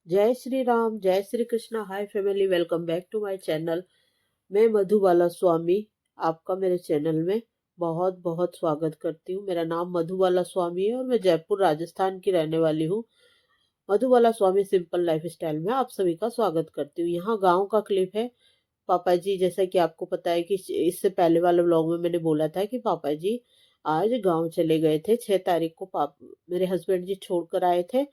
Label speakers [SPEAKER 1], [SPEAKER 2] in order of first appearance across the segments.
[SPEAKER 1] जय श्री राम, जय Shri Krishna. Hi family, welcome back to my channel. मैं मधुबाला स्वामी आपका मेरे चैनल में बहुत बहुत स्वागत करती हूँ। मेरा नाम मधुबाला स्वामी है और मैं जयपुर राजस्थान की रहने वाली हूँ। मधुबाला स्वामी सिंपल लाइफ स्टाइल में आप सभी का स्वागत करती हूँ। यहाँ गांव का क्लिप है। पापा जी, जैसा कि आपको पता है कि इससे पहले वाले व्लॉग में मैंने बोला था कि पापा जी आज गांव चले गए थे। 6 तारीख को मेरे हस्बैंड जी छोड़कर आए थे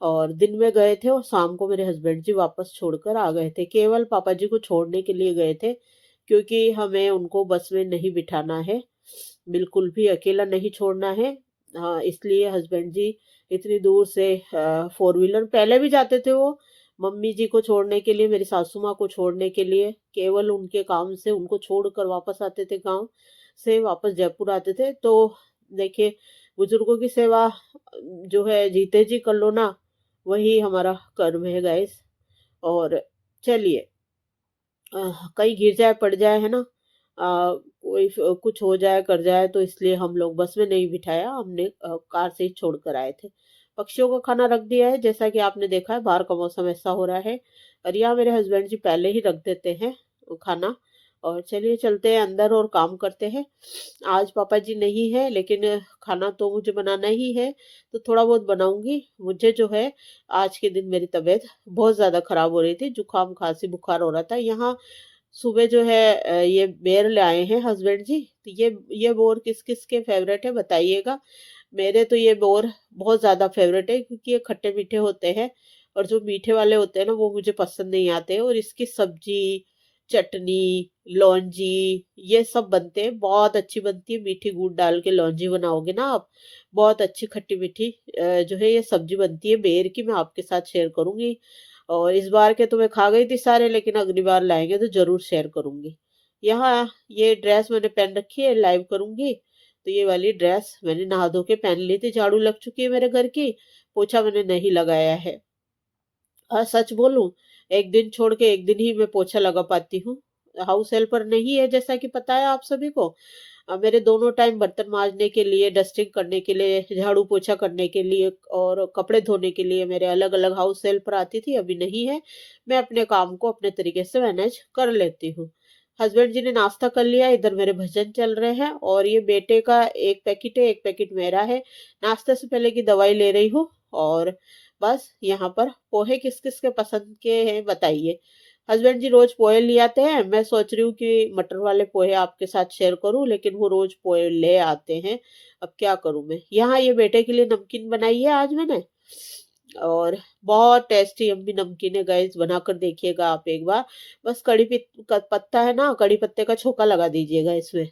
[SPEAKER 1] और दिन में गए थे और शाम को मेरे हस्बैंड जी वापस छोड़कर आ गए थे। केवल पापा जी को छोड़ने के लिए गए थे, क्योंकि हमें उनको बस में नहीं बिठाना है, बिल्कुल भी अकेला नहीं छोड़ना है। हाँ, इसलिए हस्बैंड जी इतनी दूर से 4 व्हीलर पहले भी जाते थे वो, मम्मी जी को छोड़ने के लिए, मेरी सासू माँ को छोड़ने के लिए, केवल उनके काम से उनको छोड़कर वापस आते थे, गांव से वापस जयपुर आते थे। तो देखिए, बुजुर्गों की सेवा जो है जीते जी कर लो ना, वही हमारा कर्म है गाइस। और चलिए, कहीं गिर जाए पड़ जाए है ना, कोई कुछ हो जाए कर जाए, तो इसलिए हम लोग बस में नहीं बिठाया, हमने कार से ही छोड़ कर आए थे। पक्षियों का खाना रख दिया है, जैसा कि आपने देखा है बाहर का मौसम ऐसा हो रहा है। और यहाँ मेरे हस्बैंड जी पहले ही रख देते हैं वो खाना। और चलिए चलते हैं अंदर और काम करते हैं। आज पापा जी नहीं है, लेकिन खाना तो मुझे बनाना ही है, तो थोड़ा बहुत बनाऊंगी। मुझे जो है आज के दिन मेरी तबीयत बहुत ज्यादा खराब हो रही थी, जुकाम खांसी बुखार हो रहा था। यहाँ सुबह जो है ये बेर ले आए हैं हस्बैंड जी। तो ये बोर किस किस के फेवरेट है बताइएगा। मेरे तो ये बोर बहुत ज्यादा फेवरेट है, क्योंकि ये खट्टे मीठे होते हैं, और जो मीठे वाले होते हैं ना वो मुझे पसंद नहीं आते। और इसकी सब्जी, चटनी, लौंजी, ये सब बनते हैं, बहुत अच्छी बनती है। मीठी गुड़ डाल के लौंजी बनाओगे ना आप, बहुत अच्छी खट्टी मीठी जो है ये सब्जी बनती है बेर की, मैं आपके साथ शेयर करूंगी। और इस बार के तो मैं खा गई थी सारे, लेकिन अगली बार लाएंगे तो जरूर शेयर करूंगी। यहाँ ये ड्रेस मैंने पहन रखी है, लाइव करूंगी। तो ये वाली ड्रेस मैंने नहा धो के पहन ली थी। झाड़ू लग चुकी है मेरे घर की, पोछा मैंने नहीं लगाया है। सच बोलूं, एक दिन छोड़ के एक दिन ही मैं पोछा लगा पाती हूँ। हाउस हेल्पर नहीं है, जैसा कि पता है आप सभी को। मेरे दोनों टाइम बर्तन मांजने के लिए, डस्टिंग करने के लिए, झाड़ू पोछा करने के लिए और कपड़े धोने के लिए मेरे अलग अलग हाउस हेल्पर आती थी, अभी नहीं है। मैं अपने काम को अपने तरीके से मैनेज कर लेती हूँ। हस्बैंड जी ने नाश्ता कर लिया, इधर मेरे भजन चल रहे हैं। और ये बेटे का एक पैकेट है, एक पैकेट मेरा है। नाश्ते से पहले की दवाई ले रही हूँ। और बस यहाँ पर पोहे किस किस के पसंद के हैं बताइए। हस्बैंड जी रोज पोहे ले आते हैं, मैं सोच रही हूँ कि मटर वाले पोहे आपके साथ शेयर करूँ, लेकिन वो रोज पोहे ले आते हैं। अब क्या करूँ मैं। यहाँ ये बेटे के लिए नमकीन बनाई है आज मैंने, और बहुत टेस्टी अम्मी नमकीन है गाइस, बनाकर देखिएगा आप एक बार। बस का पत्ता है ना, कड़ी पत्ते का छोका लगा दीजिएगा इसमें।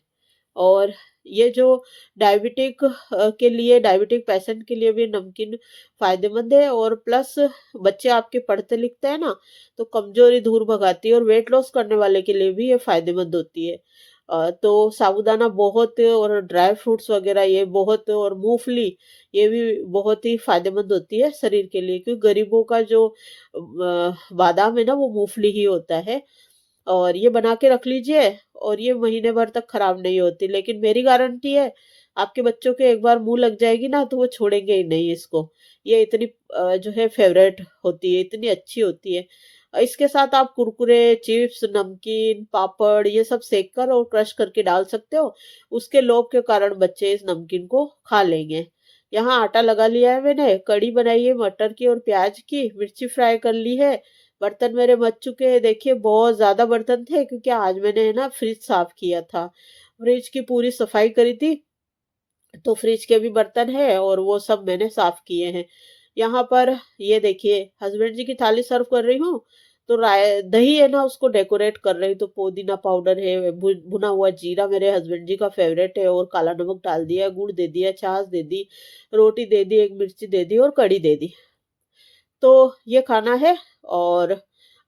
[SPEAKER 1] और ये जो के लिए, डायबिटिक पेशेंट के लिए भी नमकीन फायदेमंद है। और प्लस बच्चे आपके पढ़ते लिखते हैं ना, तो कमजोरी दूर भगाती है। और वेट लॉस करने वाले के लिए भी ये फायदेमंद होती है। तो साबूदाना बहुत, और ड्राई फ्रूट्स वगैरह ये बहुत, और मूंगफली ये भी बहुत ही फायदेमंद होती है शरीर के लिए, क्योंकि गरीबों का जो बादाम है ना वो मूंगफली ही होता है। और ये बना के रख लीजिए, और ये महीने भर तक खराब नहीं होती। लेकिन मेरी गारंटी है, आपके बच्चों के एक बार मुंह लग जाएगी ना तो वो छोड़ेंगे ही नहीं इसको। ये इतनी जो है फेवरेट होती है, इतनी अच्छी होती है। इसके साथ आप कुरकुरे, चिप्स, नमकीन, पापड़ ये सब सेक कर और क्रश करके डाल सकते हो। उसके लोभ के कारण बच्चे इस नमकीन को खा लेंगे। यहाँ आटा लगा लिया है मैंने, कढ़ी बनाई है मटर की और प्याज की, मिर्ची फ्राई कर ली है। बर्तन मेरे बच चुके हैं, देखिए बहुत ज्यादा बर्तन थे, क्योंकि आज मैंने है ना फ्रिज साफ किया था, फ्रिज की पूरी सफाई करी थी। तो फ्रिज के भी बर्तन है और वो सब मैंने साफ किए हैं। यहाँ पर ये देखिए, हस्बैंड जी की थाली सर्व कर रही हूँ। तो राय दही है ना, उसको डेकोरेट कर रही हूँ। तो पुदीना पाउडर है, भुना हुआ जीरा मेरे हस्बैंड जी का फेवरेट है, और काला नमक डाल दिया, गुड़ दे दिया, छाछ दे दी, रोटी दे दी, एक मिर्ची दे दी और कड़ी दे दी। तो ये खाना है। और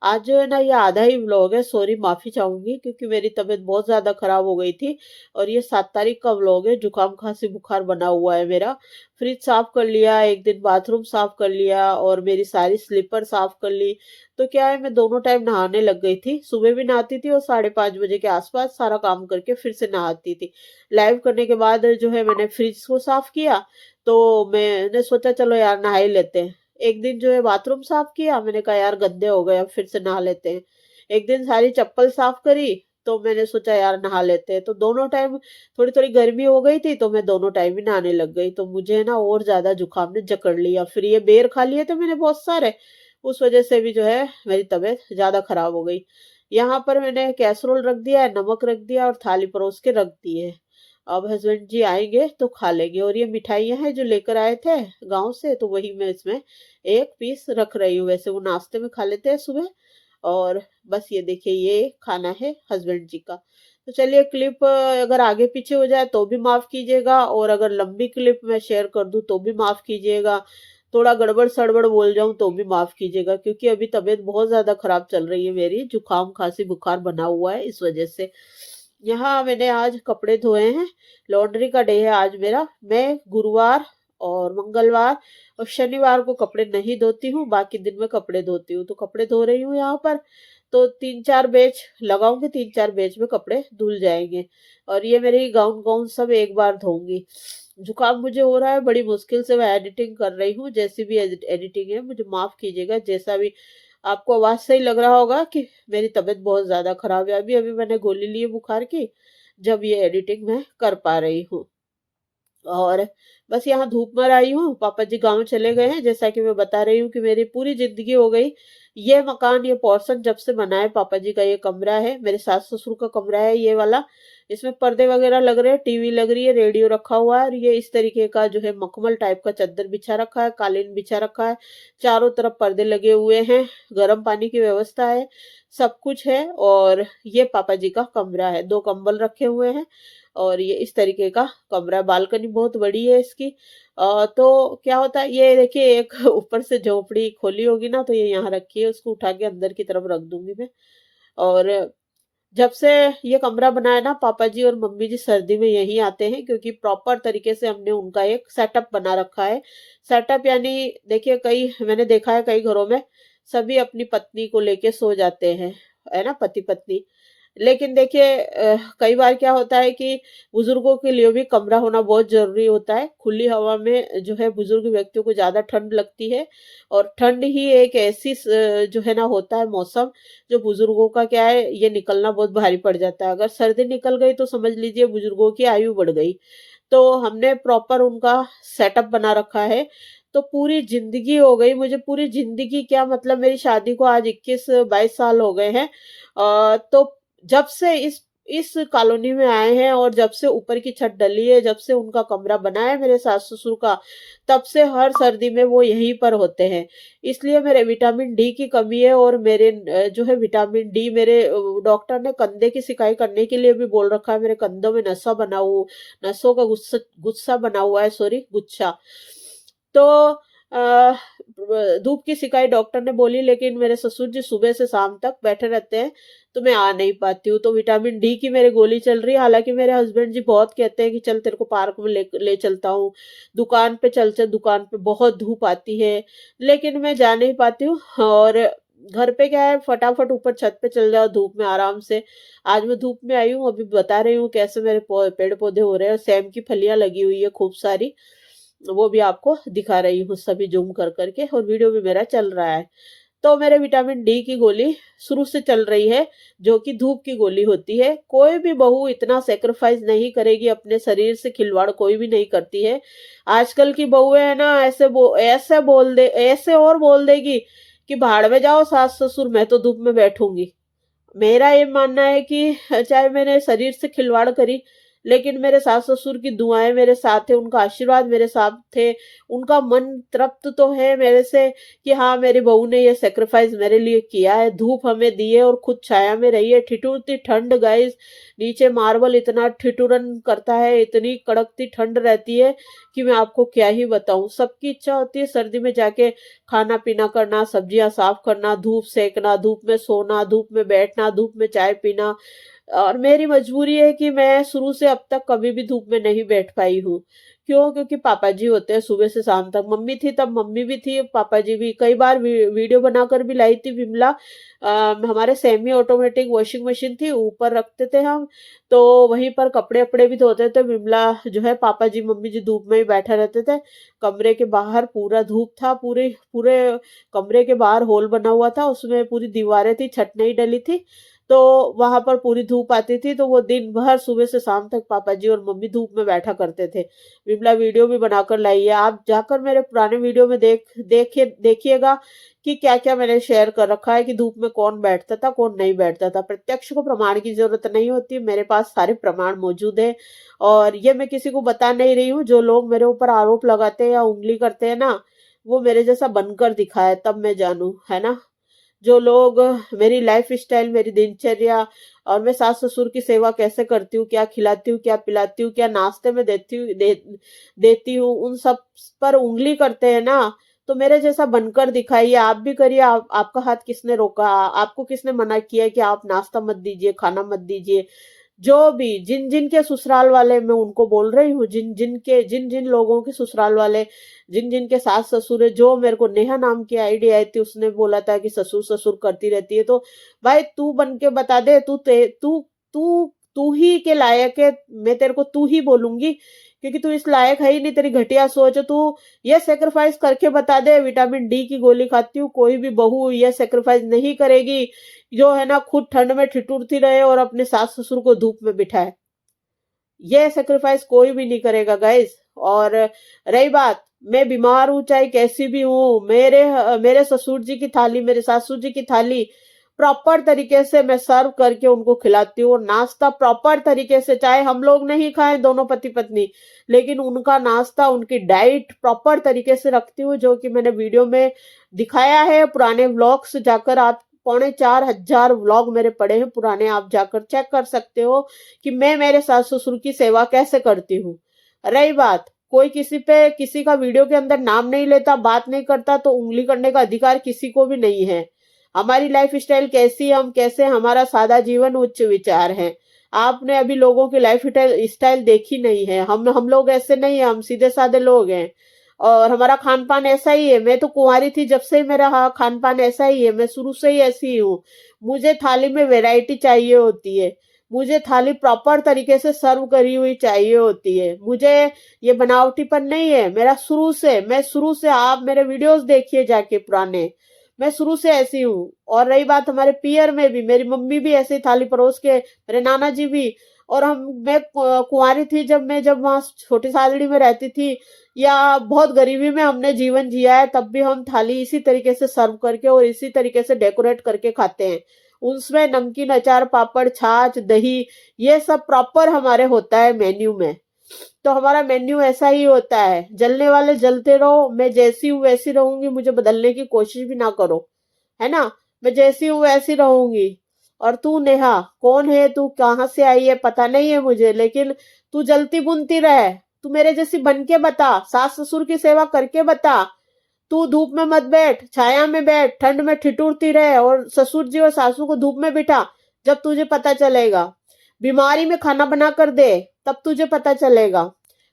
[SPEAKER 1] आज जो है ना ये आधा ही व्लॉग है, सॉरी माफी चाहूंगी, क्योंकि मेरी तबीयत बहुत ज्यादा खराब हो गई थी। और ये 7 तारीख का व्लॉग है, जुकाम खांसी बुखार बना हुआ है मेरा। फ्रिज साफ कर लिया, एक दिन बाथरूम साफ कर लिया, और मेरी सारी स्लीपर साफ कर ली। तो क्या है, मैं दोनों टाइम नहाने लग गई थी, सुबह भी नहाती थी और 5:30 बजे के आसपास सारा काम करके फिर से नहाती थी। लाइव करने के बाद जो है मैंने फ्रिज को साफ किया। तो मैंने सोचा चलो यार नहा ही लेते हैं। एक दिन जो है बाथरूम साफ किया, मैंने कहा यार गंदे हो गए अब फिर से नहा लेते हैं। एक दिन सारी चप्पल साफ करी, तो मैंने सोचा यार नहा लेते हैं। तो दोनों टाइम थोड़ी थोड़ी गर्मी हो गई थी, तो मैं दोनों टाइम ही नहाने लग गई। तो मुझे ना और ज्यादा जुकाम ने जकड़ लिया। फिर ये बेर खा लिए थे मैंने बहुत सारे, उस वजह से भी जो है मेरी तबीयत ज्यादा खराब हो गई। यहाँ पर मैंने कैसरोल रख दिया है, नमक रख दिया और थाली परोस के रख दी है। अब हस्बैंड जी आएंगे तो खा लेंगे। और ये मिठाइयाँ हैं जो लेकर आए थे गांव से, तो वही मैं इसमें एक पीस रख रही हूँ। वैसे वो नाश्ते में खा लेते हैं सुबह। और बस ये देखिए ये खाना है हस्बैंड जी का। तो चलिए क्लिप अगर आगे पीछे हो जाए तो भी माफ कीजिएगा, और अगर लंबी क्लिप मैं शेयर कर दूं तो भी माफ कीजिएगा। थोड़ा गड़बड़ सड़बड़ बोल जाऊं तो भी माफ कीजिएगा, क्योंकि अभी तबीयत बहुत ज्यादा खराब चल रही है मेरी। जुकाम खांसी बुखार बना हुआ है इस वजह से। यहाँ मैंने आज कपड़े धोए हैं। लॉन्ड्री का डे है आज मेरा। मैं गुरुवार और मंगलवार और शनिवार को कपड़े नहीं धोती हूँ, बाकी दिन में कपड़े धोती हूँ। तो कपड़े धो रही हूँ यहाँ पर। तो 3-4 बैच लगाऊंगी, 3-4 बैच में कपड़े धुल जाएंगे। और ये मेरी गाउन गाउन सब एक बार धोऊंगी। जुकाम मुझे हो रहा है, बड़ी मुश्किल से मैं एडिटिंग कर रही हूँ। जैसी भी एडिटिंग है मुझे माफ कीजिएगा। जैसा भी आपको आवाज सही लग रहा होगा कि मेरी तबीयत बहुत ज्यादा खराब है। अभी अभी मैंने गोली ली है बुखार की, जब ये एडिटिंग मैं कर पा रही हूँ। और बस यहाँ धूप में आई हूँ। पापा जी गांव चले गए हैं, जैसा कि मैं बता रही हूँ कि मेरी पूरी जिंदगी हो गई। ये मकान, ये पोर्शन जब से बना है, पापा जी का ये कमरा है, मेरे सास ससुर का कमरा है ये वाला। इसमें पर्दे वगैरह लग रहे हैं, टीवी लग रही है, रेडियो रखा हुआ है। और ये इस तरीके का जो है मखमल टाइप का चादर बिछा रखा है, कालीन बिछा रखा है। चारों तरफ पर्दे लगे हुए हैं, गर्म पानी की व्यवस्था है, सब कुछ है। और ये पापा जी का कमरा है, 2 कंबल रखे हुए हैं। और ये इस तरीके का कमरा, बालकनी बहुत बड़ी है इसकी। तो क्या होता है, ये देखिए एक ऊपर से झोपड़ी खोली होगी ना, तो ये यहाँ रखी है, उसको उठा के अंदर की तरफ रख दूंगी मैं। और जब से ये कमरा बना है ना, पापा जी और मम्मी जी सर्दी में यहीं आते हैं, क्योंकि प्रॉपर तरीके से हमने उनका एक सेटअप बना रखा है। सेटअप यानी देखिए, कई मैंने देखा है कई घरों में सभी अपनी पत्नी को लेके सो जाते हैं, है ना, पति पत्नी। लेकिन देखिए कई बार क्या होता है कि बुजुर्गों के लिए भी कमरा होना बहुत जरूरी होता है। खुली हवा में जो है बुजुर्ग व्यक्तियों को ज्यादा ठंड लगती है। और ठंड ही एक ऐसी जो है ना होता है मौसम, जो बुजुर्गों का क्या है, ये निकलना बहुत भारी पड़ जाता है। अगर सर्दी निकल गई तो समझ लीजिए बुजुर्गों की आयु बढ़ गई। तो हमने प्रॉपर उनका सेटअप बना रखा है। तो पूरी जिंदगी हो गई मुझे, पूरी जिंदगी क्या मतलब, मेरी शादी को आज 21-22 साल हो गए हैं। तो जब से इस कॉलोनी में आए हैं, और जब से ऊपर की छत डली है, जब से उनका कमरा बना है मेरे सास ससुर का, तब से हर सर्दी में वो यहीं पर होते हैं। इसलिए मेरे विटामिन डी की कमी है। और मेरे जो है विटामिन डी, मेरे डॉक्टर ने कंधे की सिकाई करने के लिए भी बोल रखा है। मेरे कंधों में नसों का गुस्सा गुस्सा बना हुआ है, सॉरी गुच्छा। तो धूप की सिकाई डॉक्टर ने बोली, लेकिन मेरे ससुर जी सुबह से शाम तक बैठे रहते हैं, तो मैं आ नहीं पाती हूँ। तो विटामिन डी की मेरी गोली चल रही है। हालांकि मेरे हस्बैंड जी बहुत कहते हैं कि चल तेरे को पार्क में ले चलता हूँ, दुकान पे चल चल, दुकान पे बहुत धूप आती है, लेकिन मैं जा नहीं पाती हूँ। और घर पे क्या है, फटाफट ऊपर छत पे चल जाओ धूप में आराम से। आज मैं धूप में आई हूँ, अभी बता रही हूँ कैसे मेरे पेड़ पौधे हो रहे हैं। सेम की फलियां लगी हुई है खूब सारी, वो भी आपको दिखा रही हूँ सभी जूम कर करके, और वीडियो भी मेरा चल रहा है। तो मेरे विटामिन डी की गोली शुरू से चल रही है, जो कि धूप की गोली होती है। कोई भी बहू इतना सेक्रीफाइस नहीं करेगी, अपने शरीर से खिलवाड़ कोई भी नहीं करती है। आजकल की बहुएं है ना, ऐसे और बोल देगी कि भाड़ में जाओ सास ससुर, मैं तो धूप में बैठूंगी। मेरा ये मानना है कि चाहे मैंने शरीर से खिलवाड़ करी, लेकिन मेरे सास ससुर की दुआएं मेरे साथ है, उनका आशीर्वाद मेरे साथ है। उनका मन तृप्त तो है मेरे से कि हाँ मेरी बहू ने ये सेक्रीफाइस मेरे लिए किया है, धूप हमें दी है और खुद छाया में रही है। ठिठुरती ठंड गाइस, नीचे मार्बल इतना ठिठुरन करता है, इतनी कड़कती ठंड रहती है कि मैं आपको क्या ही बताऊं। सबकी इच्छा होती है सर्दी में जाके खाना पीना करना, सब्जियां साफ करना, धूप सेकना, धूप में सोना, धूप में बैठना, धूप में चाय पीना। और मेरी मजबूरी है कि मैं शुरू से अब तक कभी भी धूप में नहीं बैठ पाई हूँ। क्यों? क्योंकि पापा जी होते हैं सुबह से शाम तक। मम्मी थी तब मम्मी भी थी, पापा जी भी। कई बार वीडियो बनाकर भी लाई थी विमला। हमारे सेमी ऑटोमेटिक वॉशिंग मशीन थी, ऊपर रखते थे हम, तो वहीं पर कपड़े वपड़े भी धोते थे। विमला जो है, पापा जी मम्मी जी धूप में ही बैठे रहते थे। कमरे के बाहर पूरा धूप था, पूरे पूरे कमरे के बाहर होल बना हुआ था, उसमें पूरी दीवारें थी, छत नहीं डली थी, तो वहां पर पूरी धूप आती थी। तो वो दिन भर सुबह से शाम तक पापा जी और मम्मी धूप में बैठा करते थे। विमला वीडियो भी बनाकर लाई है, आप जाकर मेरे पुराने वीडियो में देखिएगा कि क्या क्या मैंने शेयर कर रखा है कि धूप में कौन बैठता था कौन नहीं बैठता था। प्रत्यक्ष को प्रमाण की जरूरत नहीं होती, मेरे पास सारे प्रमाण मौजूद है। और ये मैं किसी को बता नहीं रही हूँ। जो लोग मेरे ऊपर आरोप लगाते हैं या उंगली करते हैं ना, वो मेरे जैसा बनकर दिखाए तब मैं जानू, है ना। जो लोग मेरी लाइफ स्टाइल, मेरी दिनचर्या और मैं सास ससुर की सेवा कैसे करती हूँ, क्या खिलाती हूँ, क्या पिलाती हूँ, क्या नाश्ते में देती हूँ, उन सब पर उंगली करते हैं ना, तो मेरे जैसा बनकर दिखाइए। आप भी करिए। आपका हाथ किसने रोका? आपको किसने मना किया कि आप नाश्ता मत दीजिए, खाना मत दीजिए? जो भी जिन जिन के ससुराल वाले, मैं उनको बोल रही हूँ, जिन जिन लोगों के ससुराल वाले, जिन जिन के सास ससुर है, जो मेरे को नेहा नाम की आईडी आई थी, उसने बोला था कि ससुर ससुर करती रहती है, तो भाई तू बन के बता दे। तू ही के लायक है। मैं तेरे को तू ही बोलूंगी, क्योंकि तू इस लायक है ही नहीं। तेरी घटिया सोच है। तू ये सेक्रीफाइस करके बता दे। विटामिन डी की गोली खाती हूँ, कोई भी बहू ये सेक्रीफाइस नहीं करेगी, जो है ना खुद ठंड में ठिठुरती रहे और अपने सास ससुर को धूप में बिठाए। ये सेक्रीफाइस कोई भी नहीं करेगा गाइस। और रही बात, मैं बीमार हूं चाहे कैसी भी हूं, मेरे ससुर जी की थाली, मेरे सासू जी की थाली प्रॉपर तरीके से मैं सर्व करके उनको खिलाती हूँ। नाश्ता प्रॉपर तरीके से, चाहे हम लोग नहीं खाएं दोनों पति पत्नी, लेकिन उनका नाश्ता, उनकी डाइट प्रॉपर तरीके से रखती हूँ, जो कि मैंने वीडियो में दिखाया है। पुराने व्लॉग्स जाकर आप 4,500 व्लॉग मेरे पड़े हैं पुराने, आप जाकर चेक कर सकते हो कि मैं मेरे सास ससुर की सेवा कैसे करती हूँ। रही बात, कोई किसी पे, किसी का वीडियो के अंदर नाम नहीं लेता, बात नहीं करता, तो उंगली करने का अधिकार किसी को भी नहीं है। हमारी लाइफ स्टाइल कैसी, हम कैसे, हमारा सादा जीवन उच्च विचार है। आपने अभी लोगों की लाइफ स्टाइल देखी नहीं है। हम लोग ऐसे नहीं है, हम सीधे साधे लोग हैं और हमारा खान पान ऐसा ही है। मैं तो कुंवारी थी जब से मेरा खान पान ऐसा ही है, मैं शुरू से ही ऐसी ही हूँ। मुझे थाली में वैरायटी चाहिए होती है, मुझे थाली प्रॉपर तरीके से सर्व करी हुई चाहिए होती है। मुझे ये बनावटीपन नहीं है, मैं शुरू से, आप मेरे वीडियोस देखिए जाके पुराने, मैं शुरू से ऐसी हूँ। और रही बात हमारे पियर में भी, मेरी मम्मी भी ऐसे थाली परोस के, मेरे नाना जी भी। और मैं कुंवारी थी जब वहां छोटी सादड़ी में रहती थी, या बहुत गरीबी में हमने जीवन जिया है, तब भी हम थाली इसी तरीके से सर्व करके और इसी तरीके से डेकोरेट करके खाते हैं। उसमें नमकीन, अचार, पापड़, छाछ, दही, ये सब प्रॉपर हमारे होता है मेन्यू में। तो हमारा मेन्यू ऐसा ही होता है। जलने वाले जलते रहो, मैं जैसी हूँ वैसी रहूंगी, मुझे बदलने की कोशिश भी ना करो, है ना। मैं जैसी हूँ वैसी रहूंगी। और तू नेहा कौन है, तू कहाँ से आई है पता नहीं है मुझे, लेकिन तू जलती बुनती रहे। तू मेरे जैसी बन के बता, सास ससुर की सेवा करके बता। तू धूप में मत बैठ, छाया में बैठ, ठंड में ठिठुरती रहे और ससुर जी और सासू को धूप में बिठा। जब तुझे पता चलेगा, बीमारी में खाना बना कर दे, तब तुझे पता चलेगा।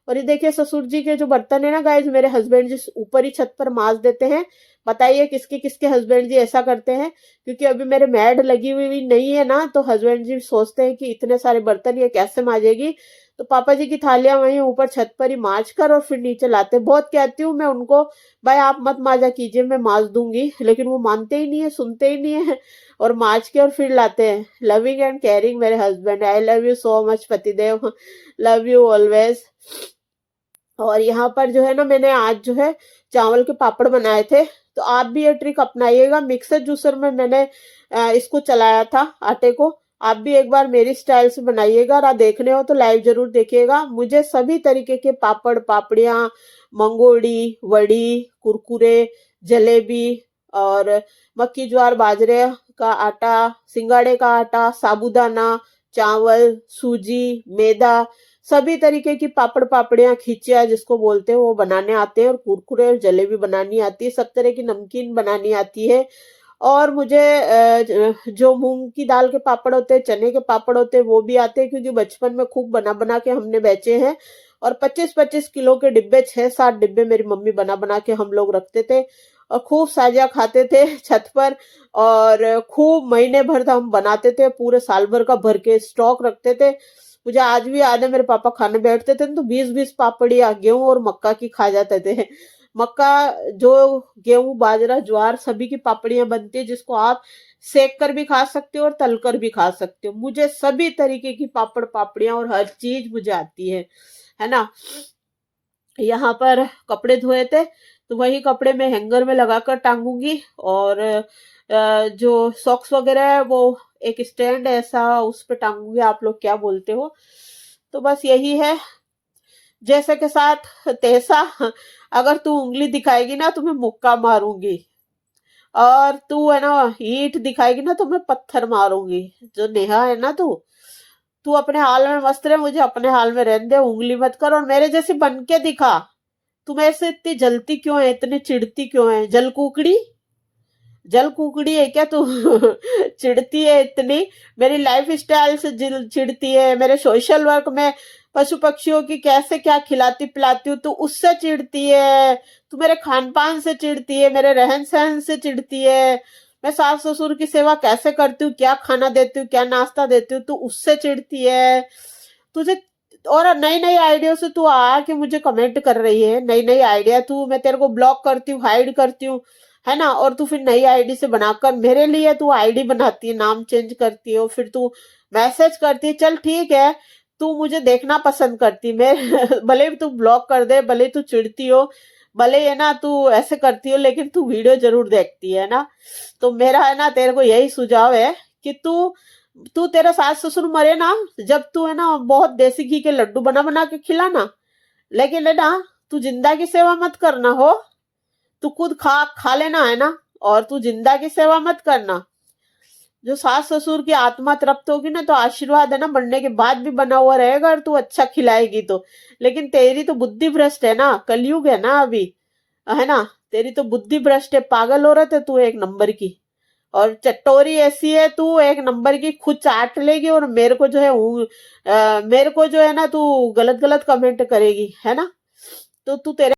[SPEAKER 1] और ये देखिए ससुर जी के जो बर्तन है ना गाइज, मेरे हस्बैंड जी ऊपर ही छत पर मांज देते हैं। बताइए किसके किसके हस्बैंड जी ऐसा करते हैं? क्योंकि अभी मेरे मैड लगी हुई नहीं है ना, तो हस्बैंड जी सोचते हैं कि इतने सारे बर्तन ये कैसे मांजेगी, तो पापा जी की थालियां वहीं ऊपर छत पर ही मांज कर और फिर नीचे लाते। बहुत कहती हूँ मैं उनको, भाई आप मत मांजा कीजिए, मैं मांज दूंगी, लेकिन वो मानते ही नहीं है, सुनते ही नहीं है, और मांज के और फिर लाते हैं। लविंग एंड केयरिंग मेरे husband, I love you so much पतिदेव, लव यू ऑलवेज। और यहाँ पर जो है ना, मैंने आज जो है चावल के पापड़ बनाए थे, तो आप भी ये ट्रिक अपनाइएगा। मिक्सर जूसर में मैंने इसको चलाया था आटे को। आप भी एक बार मेरी स्टाइल से बनाइएगा, और आप देखने हो तो लाइव जरूर देखिएगा। मुझे सभी तरीके के पापड़, पापड़ियाँ, मंगोड़ी, वड़ी, कुरकुरे, जलेबी और मक्की, ज्वार, बाजरे का आटा, सिंगाड़े का आटा, साबूदाना, चावल, सूजी, मैदा, सभी तरीके की पापड़, पापड़ियाँ, खिचिया जिसको बोलते हैं, वो बनाने आते हैं। और कुरकुरे और जलेबी बनानी आती है, सब तरह की नमकीन बनानी आती है। और मुझे जो मूंग की दाल के पापड़ होते हैं, चने के पापड़ होते हैं, वो भी आते हैं, क्योंकि बचपन में खूब बना बना के हमने बेचे हैं। और 25-25 किलो के डिब्बे, 6-7 डिब्बे मेरी मम्मी बना बना के हम लोग रखते थे और खूब साजिया खाते थे छत पर। और खूब महीने भर हम बनाते थे, पूरे साल भर का भर के स्टॉक रखते थे। मुझे आज भी याद है, मेरे पापा खाने बैठते थे तो 20-20 पापड़ियाँ गेहूं और मक्का की खा जाते थे। मक्का, जो गेहूं, बाजरा, ज्वार, सभी की पापड़ियां बनती है, जिसको आप सेक कर भी खा सकते हो और तल कर भी खा सकते हो। मुझे सभी तरीके की पापड़, पापड़ियां और हर चीज मुझे आती है ना। यहाँ पर कपड़े धोए थे तो वही कपड़े मैं हैंगर में लगाकर टांगूंगी। और जो सॉक्स वगैरह है वो एक स्टैंड ऐसा उस पे टांगूंगी, आप लोग क्या बोलते हो। तो बस यही है, जैसे के साथ तैसा। अगर तू उंगली दिखाएगी ना तो मैं मुक्का मारूंगी, और तू है ना ईंट दिखाएगी ना तो मैं पत्थर मारूंगी। जो नेहा है ना, तू तू अपने हाल में मस्त रहे, मुझे अपने हाल में रहने दे, उंगली मत कर और मेरे जैसी बन के दिखा। तू मेरे से इतनी जलती क्यों है, इतनी चिढ़ती क्यों है? जल कुकड़ी, जल कुकड़ी है क्या तू? चिढ़ती है इतनी, मेरी लाइफ स्टाइल से चिढ़ती है, मेरे सोशल वर्क में पशु पक्षियों की कैसे क्या खिलाती पिलाती हूँ, तू उससे चिढ़ती है। तू मेरे खान पान से चिढ़ती है, मेरे रहन सहन से चिढ़ती है। मैं सास ससुर की सेवा कैसे करती हूँ, क्या खाना देती हूँ, क्या नाश्ता देती हूँ, तू उससे चिढ़ती है। तुझे और नई नई आइडिया से तू आके मुझे कमेंट कर रही है, नई नई आइडिया। तू, मैं तेरे को ब्लॉक करती हूँ, हाइड करती हूँ, है ना, और तू फिर नई आईडी से बनाकर मेरे लिए तू आईडी बनाती है, नाम चेंज करती है, फिर तू मैसेज करती है। चल ठीक है, तू मुझे देखना पसंद करती, मैं भले तू ब्लॉक कर दे, भले तू चिढ़ती हो, भले है ना तू ऐसे करती हो, लेकिन तू वीडियो जरूर देखती है ना। तो मेरा है ना तेरे को यही सुझाव है कि तू तू तेरा सास ससुर मरे ना, जब तू है ना बहुत देसी घी के लड्डू बना बना के खिलाना, लेकिन है ना तू जिंदा की सेवा मत करना हो। तू खुद खा खा लेना, है ना, और तू जिंदा की सेवा मत करना। जो सास ससुर की आत्मा तृप्त होगी ना, तो आशीर्वाद है ना मरने के बाद भी बना हुआ रहेगा, और तू अच्छा खिलाएगी तो। लेकिन तेरी तो बुद्धि भ्रष्ट है ना, कलयुग है ना अभी, है ना। तेरी तो बुद्धि भ्रष्ट है, पागल हो रहा है तू एक नंबर की। और चटोरी ऐसी है तू, एक नंबर की, खुद चाट लेगी और मेरे को जो है मेरे को जो है ना तू गलत गलत कमेंट करेगी, है ना। तो तू तेरे